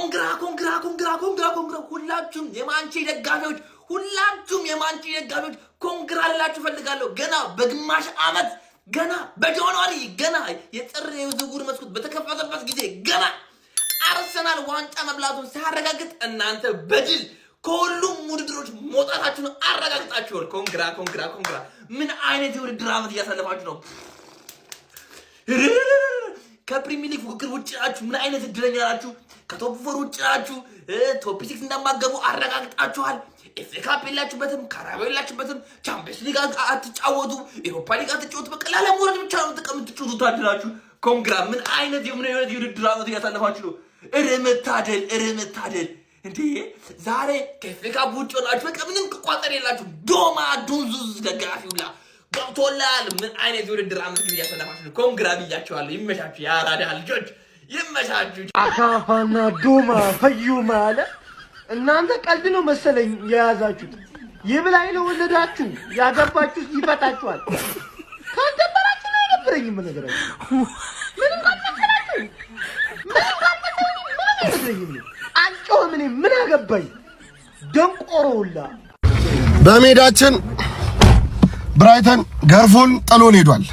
ኮንግራ ሁላችሁም የማንቺ ደጋፊዎች ኮንግራ ልላችሁ ፈልጋለሁ። ገና በግማሽ ዓመት ገና በጃንዋሪ ገና የጥር የዝውውር መስኮት በተከፈተበት ጊዜ ገና አርሰናል ዋንጫ መብላቱን ሲያረጋግጥ እናንተ በድል ከሁሉም ውድድሮች መውጣታችሁን አረጋግጣችኋል። ኮንግራ ምን አይነት የውድድር ዓመት እያሳለፋችሁ ነው? ከፕሪሚየር ሊግ ፉክክር ውጭ ናችሁ። ምን አይነት እድለኛ ናችሁ? ከቶፕ 4 ውጭ ናችሁ። ቶፕ 6 እንደማገቡ አረጋግጣችኋል። ኤፍኤ ካፕ የላችሁበትም፣ ካራባኦ የላችሁበትም፣ ቻምፒየንስ ሊግ አትጫወቱ፣ ኤሮፓ ሊግ አትጫወቱ። በቃ ለሞራል ብቻ ነው የምትጫወቱት አድላችሁ። ኮንግራ ምን አይነት የውድድር ዓመት እያሳለፋችሁ ነው? እርምታደል እንዴ! ዛሬ ከኤፍኤ ካፕ ውጭ ሆናችሁ በቃ ምንም ቋጠር የላችሁ። ዶማ ዱንዙዝ ደጋፊውላ ገብቶላል። ምን አይነት የውድድር ዓመት ግን እያሳለፋችሁ ነው? ኮንግራ ብያችኋለሁ። ይመሻችሁ፣ የአራዳ ልጆች ይመሻችሁ። አካፋና ዶማ ፈዩ ማለት እናንተ ቀልድ ነው መሰለኝ የያዛችሁት። ይብላኝ ነው ወለዳችሁ ያገባችሁ ይፈታችኋል። ካንተበራችሁ ነው የነበረኝ ምን ነገራችሁ? ምንም ካንተበራችሁ አንጮህ ምን አገባኝ ደንቆሮውላ። በሜዳችን ብራይተን ገርፎን ጥሎን ሄዷል።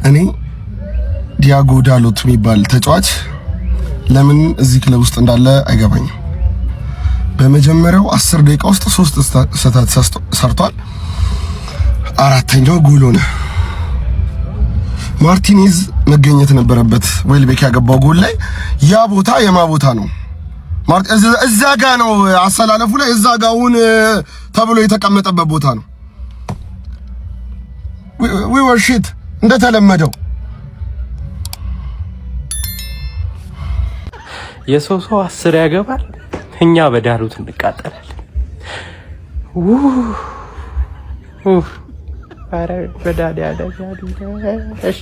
እኔ ዲያጎ ዳሎት የሚባል ተጫዋች ለምን እዚህ ክለብ ውስጥ እንዳለ አይገባኝም። በመጀመሪያው 10 ደቂቃ ውስጥ 3 ስህተት ሰርቷል። አራተኛው ጎል ሆነ። ማርቲኔዝ መገኘት ነበረበት ዌልቤክ ያገባው ጎል ላይ። ያ ቦታ የማ ቦታ ነው? እዛ ጋ ነው አሰላለፉ ላይ እዛ ጋውን ተብሎ የተቀመጠበት ቦታ ነው። ዊ ወርሺት እንደተለመደው የሰው 10 ያገባል፣ እኛ በዳሩት እንቃጠላለን። አረ በዳዳ እሺ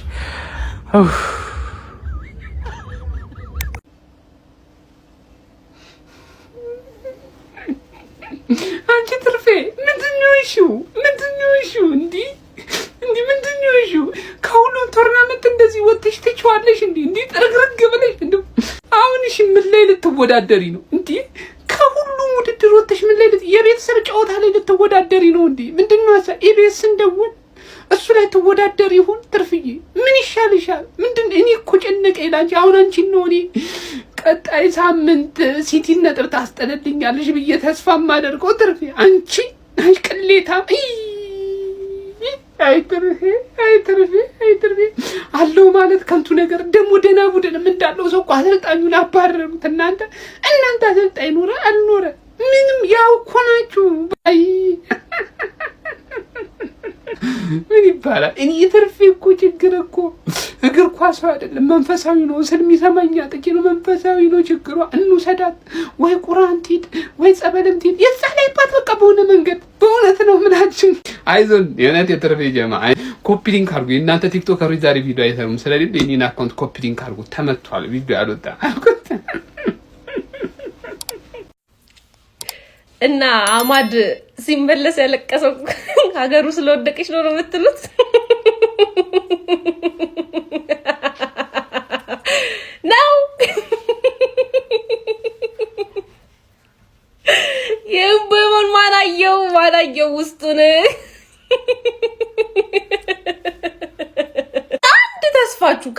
አንቺ ትርፌ ምንድነው እሺ እንዴ ምንድነው እሺ? ከሁሉም ቶርናመንት እንደዚህ ወጥተሽ ትችዋለሽ እንዴ? ጥርግርግ ብለሽ እንዴ? አሁን እሺ ምን ላይ ልትወዳደሪ ነው እንዴ? ከሁሉም ውድድር ወጥተሽ ምን ላይ የቤተሰብ ጨዋታ ላይ ልትወዳደሪ ነው እንዴ? ምንድነው ኢቢኤስ እንደውን እሱ ላይ ትወዳደሪ ይሁን? ትርፍዬ ምን ይሻልሻል? እኔ እኮ ጨነቀኝ ላንቺ። አሁን አንቺ ነው እኔ ቀጣይ ሳምንት ሲቲን ነጥብ ታስጠለልኛለሽ ብዬ ተስፋ ማደርገው። ትርፌ አንቺ ቅሌታም አይ ትርፌ አለው ማለት ከንቱ ነገር። ደግሞ ደህና ቡድንም እንዳለው ሰው እኮ አሰልጣኙን አባረሩት። እናንተ አሰልጣኝ ኖረ አልኖረ ምንም ያው እኮ ናችሁ። አይ ምን ይባላል? እኔ ትርፌ እኮ ችግር እኮ እግር ኳስ አይደለም መንፈሳዊ ነው። ስለሚሰማኛ ጥቂ ነው መንፈሳዊ ነው ችግሯ። እንውሰዳት ወይ ቁርአን ትሂድ ወይ ጸበልም ትሂድ የጸለይባት በቃ በሆነ መንገድ በእውነት ነው ምናችን። አይዞን የእውነት የትርፌ ጀማ ኮፒ ሊንክ አድርጉ። እናንተ ቲክቶከሮች ዛሬ ቪዲዮ አይሰሩም ስለሌለ የኔን አካውንት ኮፒ ሊንክ አድርጉ። ተመቷል ቪዲዮ ያልወጣ እና አማድ ሲመለስ ያለቀሰው ሀገሩ ስለወደቀች ነው የምትሉት? ነው የእምቦይሞን ማናየው ውስጡን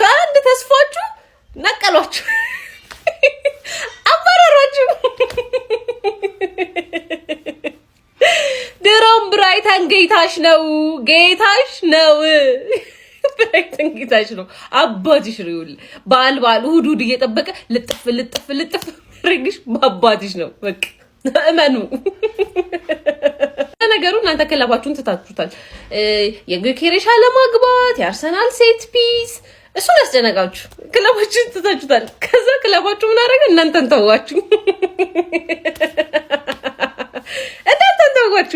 ከአንድ ተስፋችሁ ነቀሏችሁ፣ አባረሯችሁ። ድሮም ብራይተን ጌታሽ ነው ብራይተን ጌታሽ ነው። አባትሽ ሪውል ባል እሑድ እየጠበቀ ልጥፍ ሪግሽ በአባትሽ ነው። በቃ እመኑ። ነገሩ እናንተ ክለባችሁን ትታችሁታል። የጊዮኬሬሽ ለማግባት የአርሰናል ሴት ፒስ እሱን ያስጨነቃችሁ ክለባችሁን ትታችሁታል። ከዛ ክለባችሁ ምን አደረገ? እናንተን ተዋችሁ።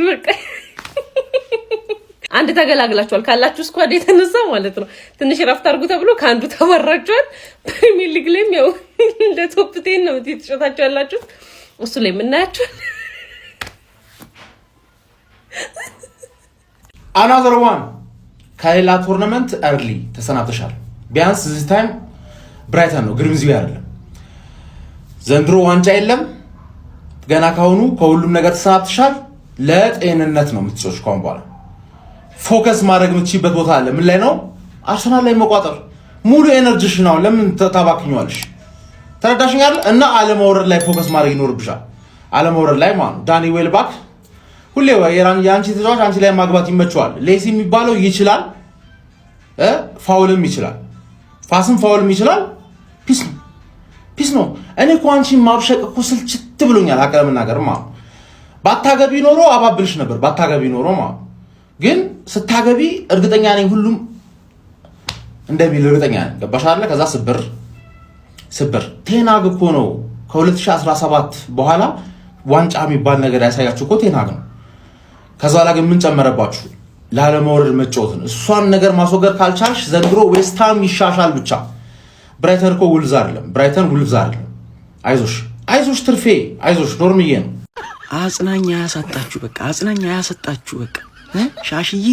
በቃ አንድ ተገላግላችኋል ካላችሁ ስኳድ የተነሳ ማለት ነው። ትንሽ ረፍት አድርጉ ተብሎ ከአንዱ ተባራችኋል። ፕሪሚየር ሊግ ላይም ያው እንደ ቶፕ 10 ነው እየተጫወታችሁ ያላችሁ። እሱ ላይ የምናያችሁ አናዘር ዋን ከሌላ ቶርናመንት እርሊ ተሰናብተሻል። ቢያንስ this time ብራይተን ነው፣ ግሪምዝቢ አይደለም። ዘንድሮ ዋንጫ የለም። ገና ካሁኑ ከሁሉም ነገር ተሰናብተሻል። ለጤንነት ነው የምትጮች። ካሁን በኋላ ፎከስ ማድረግ የምትችይበት ቦታ አለ። ምን ላይ ነው? አርሰናል ላይ መቋጠር። ሙሉ ኤነርጂሽ ነው። ለምን ታባክኛለሽ? ተረዳሽኛል? እና አለመውረድ ላይ ፎከስ ማድረግ ይኖርብሻል። አለመውረድ ላይ ማለት ነው። ዳኒ ዌልባክ ሁሌ የአንቺ ተጫዋች አንቺ ላይ ማግባት ይመቸዋል። ሌሲ የሚባለው ይችላል፣ ፋውልም ይችላል፣ ፋስም ፋውልም ይችላል። ፒስ ነው። እኔ እኮ አንቺን ማብሸቅ እኮ ስልችት ብሎኛል። አቀለም ነገር ማለት ባታገቢ ኖሮ አባብልሽ ነበር። ባታገቢ ኖሮ ማለት ግን ስታገቢ እርግጠኛ ነኝ ሁሉም እንደሚል እርግጠኛ ነኝ። ገባሽ አይደለ? ከዛ ስብር ቴናግ እኮ ነው ከ2017 በኋላ ዋንጫ የሚባል ነገር ያሳያችሁ እኮ ቴናግ ነው። ከዛ ላይ ግን ምን ጨመረባችሁ? ላለመውረድ መጫወትን። እሷን ነገር ማስወገድ ካልቻልሽ ዘንድሮ ዌስትሃም ይሻሻል ብቻ። ብራይተን እኮ ውልዝ አይደለም። ብራይተን ውልዝ አይደለም። አይዞሽ ትርፌ፣ አይዞሽ ኖርምዬ ነው። አጽናኛ ያሳጣችሁ፣ በቃ አጽናኛ ያሳጣችሁ። በቃ ሻሽዬ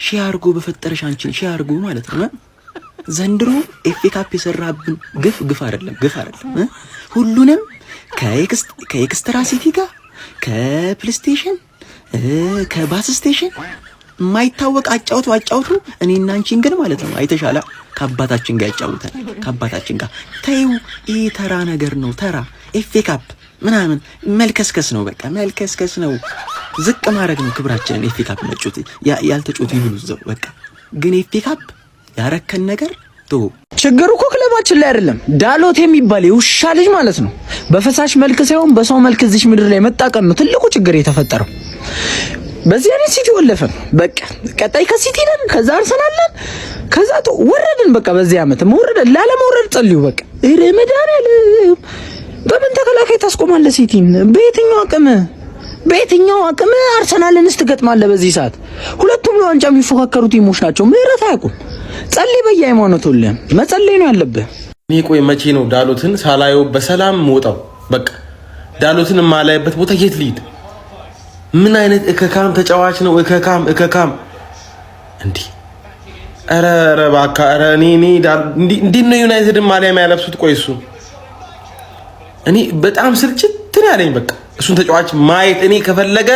ሺህ አድርጎ በፈጠረሽ አንቺን ሺህ አድርጎ ማለት ነው። ዘንድሮ ኤፍ ኤ ካፕ የሰራብን ግፍ አይደለም። ሁሉንም ከኤክስትራ ሲቲ ጋር ከፕሌይስቴሽን ከባስ ስቴሽን የማይታወቅ አጫውቱ። እኔና አንቺን ግን ማለት ነው አይተሻላ ከአባታችን ጋር ያጫውታል። ከአባታችን ጋር ተይው። ይሄ ተራ ነገር ነው። ተራ ኤፍ ኤ ካፕ ምናምን መልከስከስ ነው። በቃ መልከስከስ ነው። ዝቅ ማድረግ ነው ክብራችንን። ኤፍ ኤ ካፕ መጮት ያልተጮት ይብሉ ዘው በቃ። ግን ኤፍ ኤ ካፕ ያረከን ነገር ችግሩ እኮ ክለባችን ላይ አይደለም። ዳሎት የሚባል የውሻ ልጅ ማለት ነው በፈሳሽ መልክ ሳይሆን በሰው መልክ እዚህ ምድር ላይ መጣቀም ነው ትልቁ ችግር የተፈጠረው። በዚህ አይነት ሲቲ ወለፈን። በቃ ቀጣይ ከሲቲ ነን፣ ከዛ አርሰናል ነን፣ ከዛ ወረድን። በቃ በዚህ ዓመት መውረድ ላለመውረድ ጸልዩ። በቃ ረመዳን አለ። በምን ተከላካይ ታስቆማለህ ሲቲን? በየትኛው አቅም አርሰናልንስ ትገጥማለህ? በዚህ ሰዓት ሁለቱም ለዋንጫ የሚፎካከሩ ቲሞች ናቸው። ምህረት አያውቁም። ጸልይ፣ በየሃይማኖቱ መጸለይ ነው ያለብህ። እኔ ቆይ መቼ ነው ዳሎትን ሳላየው በሰላም ሞጣው? በቃ ዳሎትን የማላይበት ቦታ የት ልሂድ? ምን አይነት እከካም ተጫዋች ነው? እከካም እንዴ! ኧረ እባክህ! ኧረ እኔ እንዴት ነው ዩናይትድ ማሊያ የሚያለብሱት? ቆይ እሱ እኔ በጣም ስልችት ነው ያለኝ። በቃ እሱን ተጫዋች ማየት እኔ ከፈለገ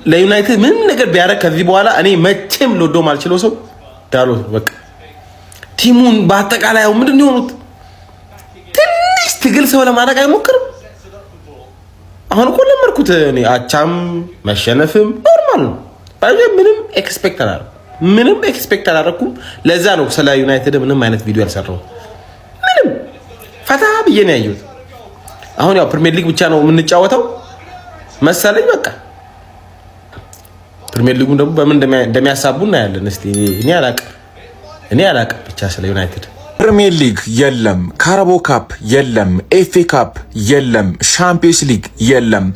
ለዩናይትድ ምንም ነገር ቢያደርግ ከዚህ በኋላ እኔ መቼም ልወደው ማልችለው ሰው ዳሎት። በቃ ቲሙን በአጠቃላይ ምንድን ነው የሆኑት? ትንሽ ትግል ሰው ለማድረግ አይሞክርም። አሁን እኮ ለመርኩት እኔ አቻም መሸነፍም ኖርማል ነው። ምንም ኤክስፔክት አላደረኩም። ለዛ ነው ስለ ዩናይትድ ምንም አይነት ቪዲዮ ያልሰራሁት። ምንም ፈታ ብዬ ነው ያየሁት። አሁን ያው ፕሪሚየር ሊግ ብቻ ነው የምንጫወተው መሰለኝ። በቃ ፕሪሚየር ሊጉን ደግሞ በምን እንደሚያሳቡ እናያለን። እስቲ እኔ አላቅም ብቻ ስለ ዩናይትድ። ፕሪሚየር ሊግ የለም፣ ካራቦ ካፕ የለም፣ ኤፍኤ ካፕ የለም፣ ሻምፒዮንስ ሊግ የለም።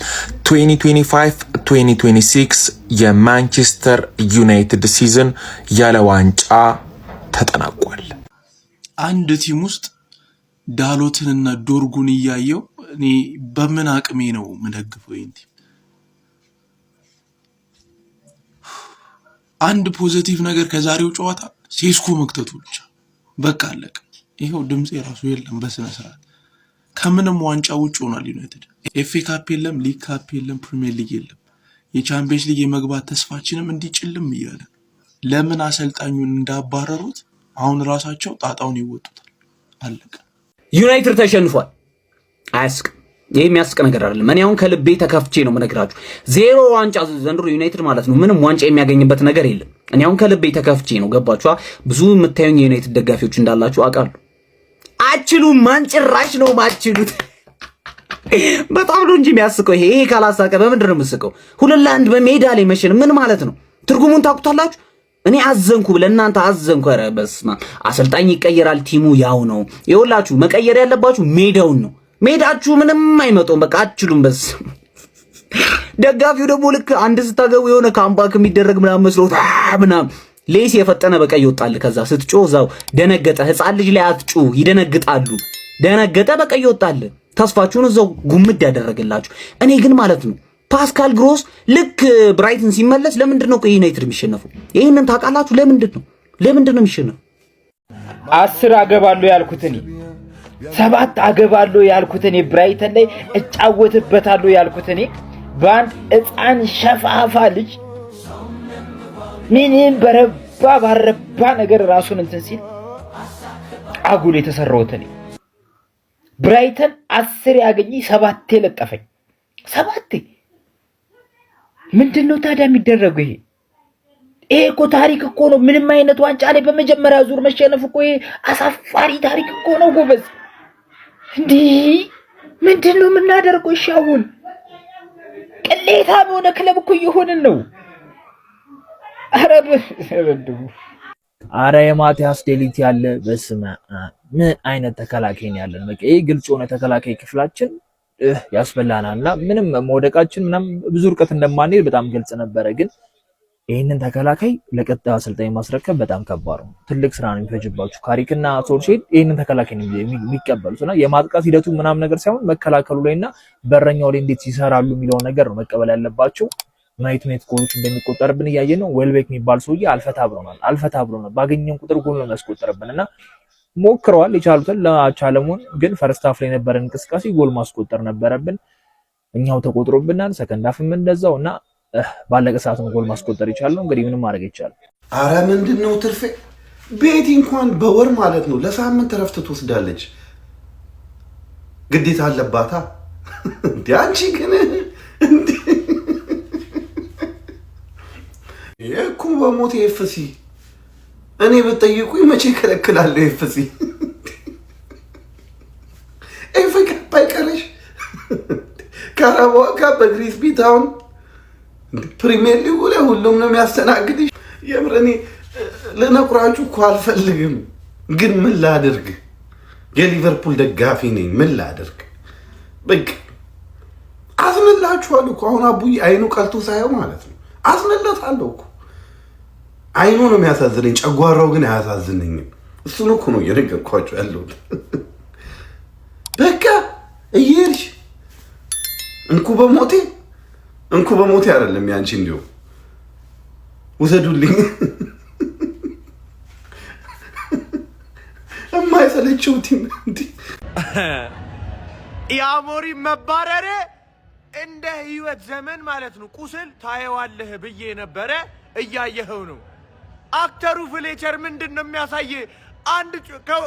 2025-2026 የማንቸስተር ዩናይትድ ሲዝን ያለ ዋንጫ ተጠናቋል። አንድ ቲም ውስጥ ዳሎትንና ዶርጉን እያየው እኔ በምን አቅሜ ነው የምደግፈው? ይሄን ቲም አንድ ፖዚቲቭ ነገር ከዛሬው ጨዋታ ሴስኮ መክተቱ ብቻ በቃ አለቀ። ይሄው ድምጽ የራሱ የለም በስነ ስርዓት። ከምንም ዋንጫ ውጭ ሆኗል ዩናይትድ። ኤፍኤ ካፕ የለም፣ ሊግ ካፕ የለም፣ ፕሪሚየር ሊግ የለም። የቻምፒየንስ ሊግ የመግባት ተስፋችንም እንዲጭልም እያለ ለምን አሰልጣኙን እንዳባረሩት አሁን ራሳቸው ጣጣውን ይወጡታል። አለቀ። ዩናይትድ ተሸንፏል። አያስቅም። ይሄ የሚያስቅ ነገር አይደለም። እኔ አሁን ከልቤ ተከፍቼ ነው የምነግራችሁ። 0 ዋንጫ ዘንድሮ ዩናይትድ ማለት ነው ምንም ዋንጫ የሚያገኝበት ነገር የለም። እኔ አሁን ከልቤ ተከፍቼ ነው። ገባችኋ? ብዙ የምታዩኝ የዩናይትድ ደጋፊዎች እንዳላችሁ አውቃለሁ። አችሉም ማንጭራሽ ነው ማችሉት። በጣም ነው እንጂ የሚያስቀው ይሄ ካላሳቀ በምንድን ነው የምስቀው? 2-1 በሜዳ ላይ መሸነፍ ምን ማለት ነው? ትርጉሙን ታውቁታላችሁ? እኔ አዘንኩ ለእናንተ አዘንኩ። ኧረ በስመ አብ። አሰልጣኝ ይቀየራል፣ ቲሙ ያው ነው። ይኸውላችሁ መቀየር ያለባችሁ ሜዳውን ነው። ሜዳችሁ ምንም አይመጣውም። በቃ አትችሉም። በስ ደጋፊው ደግሞ ልክ አንድ ስታገቡ የሆነ ካምባክ የሚደረግ ምናምን መስሎት ምናምን ሌስ የፈጠነ በቃ ይወጣል። ከዛ ስትጮህ እዛው ደነገጠ። ህፃን ልጅ ላይ አትጩ፣ ይደነግጣሉ። ደነገጠ በቃ ይወጣል። ተስፋችሁን እዛው ጉምድ ያደረገላችሁ። እኔ ግን ማለት ነው ፓስካል ግሮስ ልክ ብራይተን ሲመለስ ለምንድን ነው ዩናይትድ የሚሸነፈው? ይሄንን ታውቃላችሁ? ለምንድን ነው የሚሸነፈው? 10 አገባለሁ ያልኩት እኔ 7 አገባለሁ ያልኩት እኔ ብራይተን ላይ እጫወትበታለሁ ያልኩት እኔ በአንድ ሕፃን ሸፋፋ ልጅ ምንም ባረባ ነገር ራሱን እንትን ሲል አጉል የተሰራውት እኔ ብራይተን 10 ያገኘ 7 ለጠፈኝ 7 ምንድነው ታዲያ የሚደረገው? ይሄ እኮ ታሪክ እኮ ነው። ምንም አይነት ዋንጫ ላይ በመጀመሪያ ዙር መሸነፍ እኮ አሳፋሪ ታሪክ እኮ ነው ጎበዝ። እንዴ ምንድነው የምናደርገው? ሻውን ቅሌታ በሆነ ክለብ እኮ እየሆንን ነው። አረ የማቲያስ ዴሊት ያለ በስመ ምን አይነት ተከላካይ ነው ያለን? በቃ ይሄ ግልጽ የሆነ ተከላካይ ክፍላችን ያስበላናልና ምንም መውደቃችን ምናም ብዙ ርቀት እንደማንሄድ በጣም ግልጽ ነበረ። ግን ይሄንን ተከላካይ ለቀጣዩ አሰልጣኝ ማስረከብ በጣም ከባድ ነው። ትልቅ ስራ ነው የሚፈጅባችሁ። ካሪክና ሶልሼድ ይሄንን ተከላካይ ነው የሚቀበሉትና የማጥቃት ሂደቱ ምናም ነገር ሳይሆን መከላከሉ ላይና በረኛው ላይ እንዴት ይሰራሉ የሚለውን ነገር ነው መቀበል ያለባቸው። ናይት ጎሎች እንደሚቆጠርብን እያየን ነው። ዌልቤክ የሚባል ሰውዬ አልፈታ ብሎናል። ባገኘን ቁጥር ጎል ነው የሚያስቆጠርብንና ሞክረዋል የቻሉትን ለቻለሙን። ግን ፈርስት ሃፍ ላይ የነበረን እንቅስቃሴ ጎል ማስቆጠር ነበረብን፣ እኛው ተቆጥሮብናል። ሰከንድ ሃፍም እንደዛው እና ባለቀ ሰዓትም ጎል ማስቆጠር ይቻላል። እንግዲህ ምንም ማድረግ ይቻላል። አረ ምንድነው ትርፌ ቤቲ እንኳን በወር ማለት ነው ለሳምንት እረፍት ትወስዳለች። ግዴታ አለባታ እንዴ አንቺ ግን እንዴ የኩ በሞት ኤፍሲ እኔ ብትጠይቁኝ መቼ ከለክላለሁ? ኤፍሲ ኤፍካ ባይቀርሽ ካራባኦ ካፕ በግሪስቢ ታውን ፕሪሚየር ሊጉ ላይ ሁሉም ነው የሚያስተናግድሽ። የምር እኔ ልነኩራችሁ እኮ አልፈልግም፣ ግን ምን ላድርግ? የሊቨርፑል ደጋፊ ነኝ። ምን ላድርግ? በቃ አዝንላችኋለሁ እኮ አሁን አቡዬ አይኑ ቀልቶ ሳየው ማለት ነው አዝንለታለሁ እኮ። አይኑ ነው የሚያሳዝነኝ፣ ጨጓራው ግን አያሳዝነኝም። እሱን እኮ ነው እየነገርኳችሁ ያለሁት። በቃ እየሄድሽ እንኩ በሞቴ አይደለም ያንቺ እንዲሁ ውሰዱልኝ። የማይሰለቸው ቲም የአሞሪ መባረር እንደ ህይወት ዘመን ማለት ነው ቁስል ታየዋለህ ብዬ ነበረ። እያየኸው ነው። አክተሩ ፍሌቸር ምንድን ነው የሚያሳይ?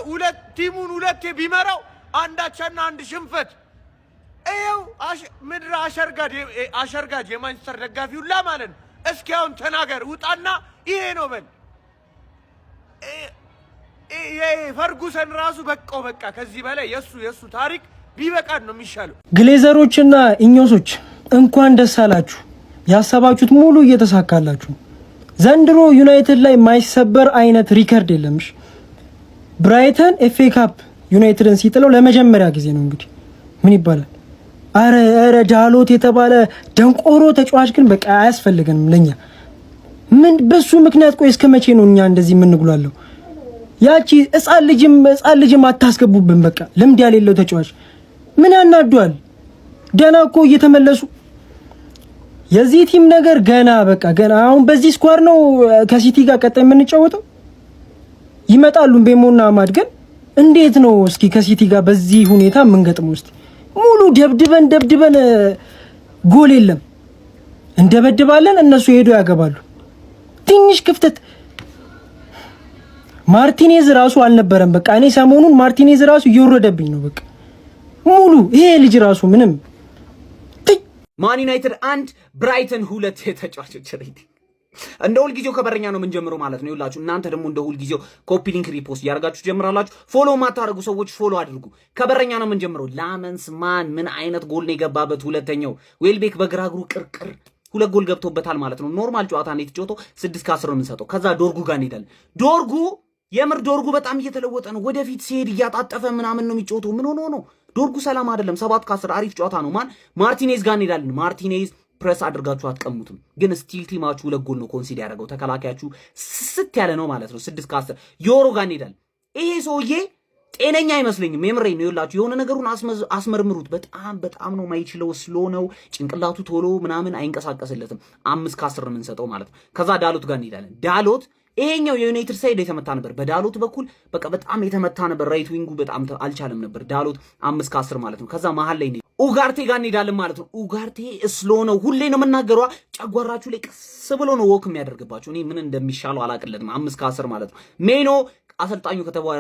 ሁለት ቲሙን ሁለቴ ቢመራው አንዳቻና አንድ ሽንፈት። ይኸው ምድረ አሸርጋጅ የማንቸስተር ደጋፊ ሁላ ማለት ነው። እስኪ አሁን ተናገር፣ ውጣና ይሄ ነው በል። ፈርጉሰን ራሱ በቃው በቃ። ከዚህ በላይ የሱ ታሪክ ቢበቃን ነው የሚሻለው። ግሌዘሮችና ኢኞሶች እንኳን ደስ አላችሁ። ያሰባችሁት ሙሉ እየተሳካላችሁ። ዘንድሮ ዩናይትድ ላይ ማይሰበር አይነት ሪከርድ የለምሽ። ብራይተን ኤፍኤ ካፕ ዩናይትድን ሲጥለው ለመጀመሪያ ጊዜ ነው። እንግዲህ ምን ይባላል? አረ ዳሎት የተባለ ደንቆሮ ተጫዋች ግን በቃ አያስፈልገንም ለኛ። ምን በሱ ምክንያት ቆይ እስከ መቼ ነው እኛ እንደዚህ የምንጉላለው? ያቺ ሕፃን ልጅም አታስገቡብን። በቃ ልምድ ያሌለው ተጫዋች ምን ያናዷል? ደና እኮ እየተመለሱ የዚህ ቲም ነገር ገና አሁን በዚህ ስኳር ነው ከሲቲ ጋር ቀጣይ የምንጫወተው። ይመጣሉ ቤሞና አማድ። ግን እንዴት ነው እስኪ ከሲቲ ጋር በዚህ ሁኔታ የምንገጥመው? እስቲ ሙሉ ደብድበን ጎል የለም እንደበድባለን፣ እነሱ ሄዶ ያገባሉ። ትንሽ ክፍተት ማርቲኔዝ ራሱ አልነበረም። በቃ እኔ ሰሞኑን ማርቲኔዝ ራሱ እየወረደብኝ ነው። በቃ ሙሉ ይሄ ልጅ ራሱ ምንም ማን ዩናይትድ 1 ብራይተን 2 የተጫዋቾች ሬቲንግ እንደ ሁልጊዜው ከበረኛ ነው የምንጀምረው ማለት ነው። ይላችሁ እናንተ ደግሞ እንደ ሁልጊዜው ኮፒ ሊንክ ሪፖስት ያርጋችሁ ጀምራላችሁ። ፎሎ ማታረጉ ሰዎች ፎሎ አድርጉ። ከበረኛ ነው የምንጀምረው። ላመንስ ማን ምን አይነት ጎል ነው የገባበት? ሁለተኛው ዌልቤክ በግራ እግሩ ቅርቅር 2 ጎል ገብቶበታል ማለት ነው። ኖርማል ጨዋታ ነው የተጫወተው። 6 ከ10 ነው የምንሰጠው። ከዛ ዶርጉ ጋር እንሄዳለን። ዶርጉ በጣም እየተለወጠ ነው። ወደፊት ሲሄድ እያጣጠፈ ምናምን ነው የሚጫወተው። ምን ሆኖ ነው? ዶርጉ ሰላም አይደለም። 7 ከ10 አሪፍ ጨዋታ ነው። ማርቲኔዝ ጋር እንሄዳለን። ማርቲኔዝ ፕሬስ አድርጋችሁ አትቀሙትም፣ ግን ስቲል ቲማችሁ 2 ጎል ነው ኮንሲድ ያደረገው። ተከላካያችሁ ስት ያለ ነው ማለት ነው። 6 ከ10 ዮሮ ጋር እንሄዳለን። ይሄ ሰውዬ ጤነኛ አይመስለኝም። የምሬን ነው። ይላችሁ የሆነ ነገሩን አስመርምሩት። በጣም ነው ማይችለው። ስሎ ነው ጭንቅላቱ፣ ቶሎ ምናምን አይንቀሳቀስለትም። 5 ከ10 ነው የምንሰጠው ማለት ነው። ከዛ ዳሎት ጋር እንሄዳለን። ዳሎት ይሄኛው የዩናይትድ ሳይድ የተመታ ነበር በዳሎት በኩል በቃ በጣም የተመታ ነበር። ራይት ዊንጉ በጣም አልቻለም ነበር ዳሎት 5-10 ማለት ነው። ከዛ መሀል ላይ ኡጋርቴ ጋር እንሄዳለን ማለት ነው። ኡጋርቴ ስሎ ነው፣ ሁሌ ነው የምናገረው። ጨጓራችሁ ላይ ቀስ ብሎ ነው ወክ የሚያደርግባችሁ። እኔ ምን እንደሚሻለው አላቅለትም። 5-10 ማለት ነው። ሜኖ አሰልጣኙ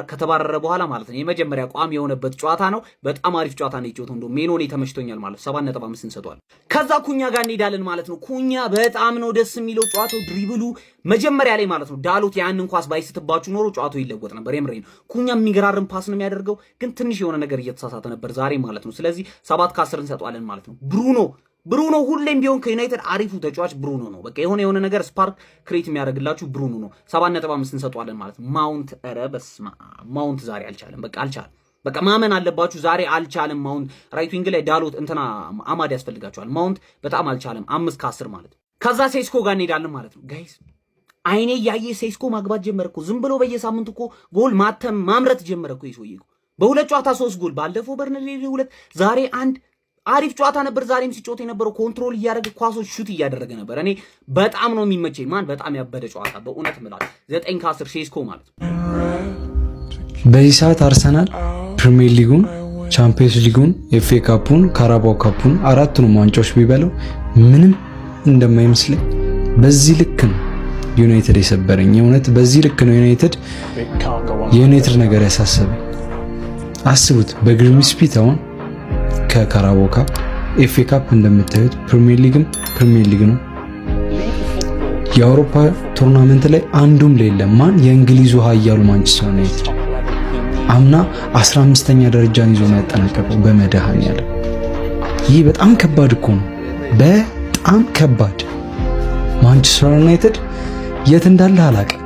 ከተባረረ በኋላ ማለት ነው የመጀመሪያ ቋሚ የሆነበት ጨዋታ ነው። በጣም አሪፍ ጨዋታ ነው የጨዋታው። እንደው ሜኖ ነው ተመችቶኛል ማለት 7.5 እንሰጠዋለን። ከዛ ኩኛ ጋር እንሄዳለን ማለት ነው። ኩኛ በጣም ነው ደስ የሚለው ጨዋታው። ድሪብሉ መጀመሪያ ላይ ማለት ነው ዳሎት ያንን ኳስ ባይስትባችሁ ኖሮ ጨዋታው ይለወጥ ነበር። የምሬን ነው። ኩኛ የሚገራርም ፓስ ነው የሚያደርገው፣ ግን ትንሽ የሆነ ነገር እየተሳሳተ ነበር ዛሬ ማለት ነው። ስለዚህ 7/10 እንሰጠዋለን ማለት ነው። ብሩኖ ሁሌም ቢሆን ከዩናይትድ አሪፉ ተጫዋች ብሩኖ ነው። በቃ የሆነ ነገር ስፓርክ ክሬት የሚያደርግላችሁ ብሩኖ ነው። 7.5 እንሰጠዋለን ማለት ነው። ማውንት ኧረ በስመ አብ ማውንት ዛሬ አልቻለም። በቃ አልቻለም። በቃ ማመን አለባችሁ ዛሬ አልቻለም። ማውንት ራይት ዊንግ ላይ ዳሎት እንትና አማድ ያስፈልጋቸዋል። ማውንት በጣም አልቻለም። 5/10 ማለት ነው። ከዛ ሴስኮ ጋር እንሄዳለን ማለት ነው። ጋይስ አይኔ ያየ ሴስኮ ማግባት ጀመረ እኮ። ዝም ብሎ በየሳምንቱ እኮ ጎል ማምረት ጀመረ እኮ ይሶይ እኮ። በሁለት ጨዋታ 3 ጎል፣ ባለፈው በርንሌ 2 ዛሬ 1 አሪፍ ጨዋታ ነበር። ዛሬም ሲጮት የነበረው ኮንትሮል እያደረገ ኳሶች ሹት እያደረገ ነበር። እኔ በጣም ነው የሚመቸኝ። ማን በጣም ያበደ ጨዋታ በእውነት ምላል 9/10 ሴስኮ ማለት ነው። በዚህ ሰዓት አርሰናል ፕሪሚየር ሊጉን፣ ቻምፒየንስ ሊጉን፣ ኤፍኤ ካፑን፣ ካራባው ካፑን አራቱንም ዋንጫዎች ቢበለው ምንም እንደማይመስለኝ በዚህ ልክ ነው ዩናይትድ የሰበረኝ። የእውነት በዚህ ልክ ነው የዩናይትድ ነገር ያሳሰበኝ። አስቡት በግሪምስቢ ታውን ከካራባው ካፕ ኤፍኤ ካፕ እንደምታዩት ፕሪሚየር ሊግ ነው። የአውሮፓ ቱርናመንት ላይ አንዱም የለም። ማን የእንግሊዙ ኃያሉ ማንቸስተር ዩናይትድ አምና 15ኛ ደረጃን ይዞ ነው ያጠናቀቀው በመድኃኒዓለም። ይህ በጣም ከባድ እኮ ነው፣ በጣም ከባድ። ማንቸስተር ዩናይትድ የት እንዳለ አላቅም፣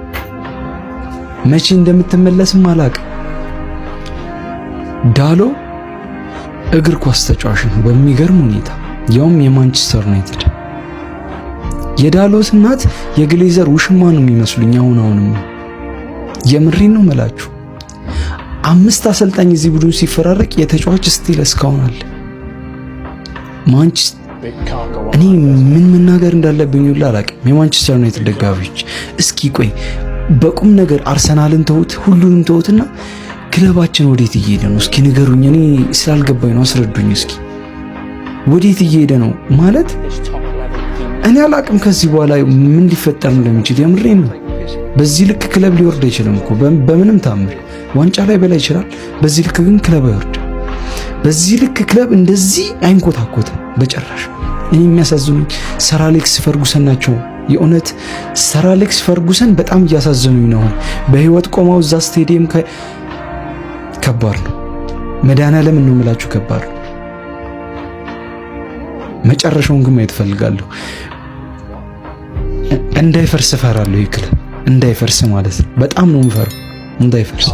መቼ እንደምትመለስም አላቅም። ዳሎ እግር ኳስ ተጫዋች ነው በሚገርም ሁኔታ፣ ያውም የማንቸስተር ዩናይትድ። የዳሎት እናት የግሌዘር ውሽማ ነው የሚመስሉኝ አሁንም። የምሬን ነው መላችሁ። 5 አሰልጣኝ እዚህ ቡድን ሲፈራረቅ የተጫዋች ስቲል እስካሁን አለ። እኔ ምን መናገር እንዳለብኝ ሁሉ አላውቅም። የማንቸስተር ዩናይትድ ደጋፊዎች እስኪ ቆይ በቁም ነገር አርሰናልን ተውት፣ ሁሉንም ተውትና ክለባችን ወዴት እየሄደ ነው? እስኪ ንገሩኝ። እኔ ስላልገባኝ ነው፣ አስረዱኝ እስኪ። ወዴት እየሄደ ነው ማለት እኔ አላቅም። ከዚህ በኋላ ምን ሊፈጠር እንደሚችል የምሬን ነው። በዚህ ልክ ክለብ ሊወርድ አይችልም እኮ በምንም ታምር። ዋንጫ ላይ በላ ይችላል፣ በዚህ ልክ ግን ክለብ አይወርድ። በዚህ ልክ ክለብ እንደዚህ አይንኮታኮትም በጭራሽ። እኔ የሚያሳዝኑኝ ሰር አሌክስ ፈርጉሰን ናቸው። የእውነት ሰር አሌክስ ፈርጉሰን በጣም እያሳዘኑኝ ነው። በህይወት ቆመው እዛ ስቴዲየም ከባድ ነው። መድኃኒዓለም ነው የምላችሁ ከባድ ነው። መጨረሻውን ግን ማየት እፈልጋለሁ። እንዳይፈርስ እፈራለሁ። ይህ ክለብ እንዳይፈርስ ማለት ነው። በጣም ነው የምፈራው እንዳይፈርስ።